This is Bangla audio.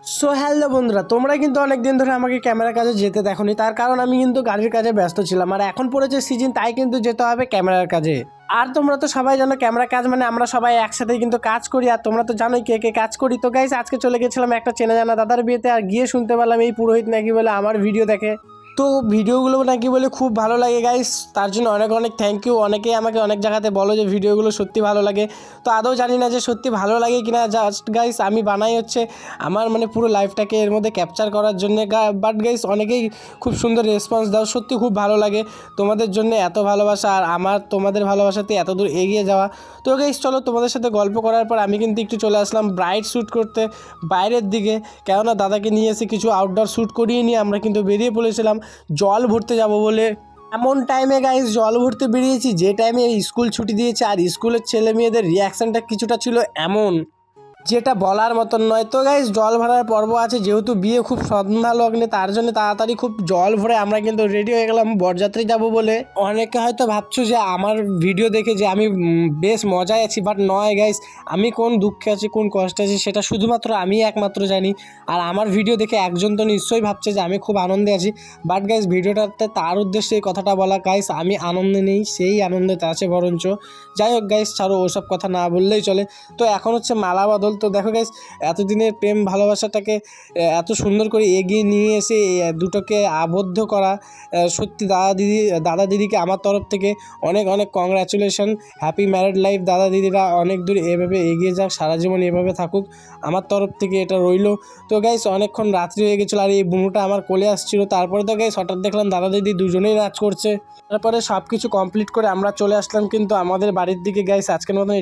সো হ্যালো বন্ধুরা, তোমরা কিন্তু অনেক দিন ধরে আমাকে ক্যামেরার কাজে যেতে দেখোনি, তার কারণ আমি কিন্তু গাড়ির কাজে ব্যস্ত ছিলাম। আর এখন পড়েছে সিজন, তাই কিন্তু যেতে হবে ক্যামেরার কাজে। আর তোমরা তো সবাই জানো ক্যামেরা কাজ মানে আমরা সবাই একসাথেই কিন্তু কাজ করি। আর তোমরা তো জানোই কে কে কাজ করি। তো গাইস, আজকে চলে গেছিলাম একটা চেনা জানা দাদার বিয়েতে, আর গিয়ে শুনতে পারলাম এই পুরোহিত নাকি বলে আমার ভিডিও দেখে। তো ভিডিওগুলো নাকি বলে খুব ভালো লাগে গাইস, তার জন্য অনেক অনেক থ্যাংক ইউ। অনেকেই আমাকে অনেক জায়গাতে বলো যে ভিডিওগুলো সত্যি ভালো লাগে। তো আদৌ জানি না যে সত্যি ভালো লাগে কিনা, জাস্ট গাইস আমি বানাই হচ্ছে আমার মানে পুরো লাইফটাকে এর মধ্যে ক্যাপচার করার জন্য। বাট গাইস অনেকেই খুব সুন্দর রেসপন্স দাও, সত্যি খুব ভালো লাগে। তোমাদের জন্য এত ভালোবাসা, আর আমার তোমাদের ভালোবাসাতে এত দূর এগিয়ে যাওয়া। তো গাইস চলো, তোমাদের সাথে গল্প করার পর আমি কিন্তু একটু চলে আসলাম ব্রাইড শ্যুট করতে বাইরের দিকে। কেননা দাদাকে নিয়ে এসে কিছু আউটডোর শ্যুট করিয়ে নিয়ে আমরা কিন্তু বেরিয়ে পড়েছিলাম জল ভরতে যাব বলে। এমন টাইমে গাইস জল ভরতে বেরিয়েছি যে টাইমে স্কুল ছুটি দিয়েছে, আর স্কুলের ছেলে মেয়েদের রিয়াকশানটা কিছুটা ছিল এমন যেটা বলার মতন নয়। তো গাইস জল ভরার পর্ব আছে, যেহেতু বিয়ে খুব সন্ধ্যা লগ্নে, তার জন্য তাড়াতাড়ি খুব জল ভরে আমরা কিন্তু রেডি হয়ে গেলাম বরযাত্রী যাব বলে। অনেকে হয়তো ভাবছো যে আমার ভিডিও দেখে যে আমি বেশ মজায় আছি, বাট নয় গাইস, আমি কোন দুঃখে আছি কোন কষ্টে আছি সেটা শুধুমাত্র আমি একমাত্র জানি। আর আমার ভিডিও দেখে একজন তো নিশ্চয়ই ভাবছে যে আমি খুব আনন্দে আছি, বাট গাইস ভিডিওটাতে তার উদ্দেশ্যে এই কথাটা বলা গাইস, আমি আনন্দে নেই, সেই আনন্দেতে আছে বরঞ্চ। যাই হোক গাইস, ছাড়ো ওসব কথা না বললেই চলে। তো এখন হচ্ছে মালা বদল। তো দেখো গাইস, এতদিনের প্রেম ভালোবাসাটাকে এত সুন্দর করে এগিয়ে নিয়ে এসে দুটোকে আবদ্ধ করা, সত্যি দাদা দিদিকে আমার তরফ থেকে অনেক অনেক কংগ্রাচুলেশন। হ্যাপি ম্যারিড লাইফ দাদা দিদিরা, অনেক দূর এভাবে এগিয়ে যাক, সারা জীবন এভাবে থাকুক, আমার তরফ থেকে এটা রইলো। তো গাইস অনেকক্ষণ রাত্রি হয়ে গেছিলো, আর এই বুনুটা আমার কোলে আসছিলো। তারপরে তো গাইস হঠাৎ দেখলাম দাদা দিদি দুজনেই নাচ করছে। তারপরে সব কিছু কমপ্লিট করে আমরা চলে আসলাম কিন্তু আমাদের বাড়ির দিকে। গাইস আজকের মতন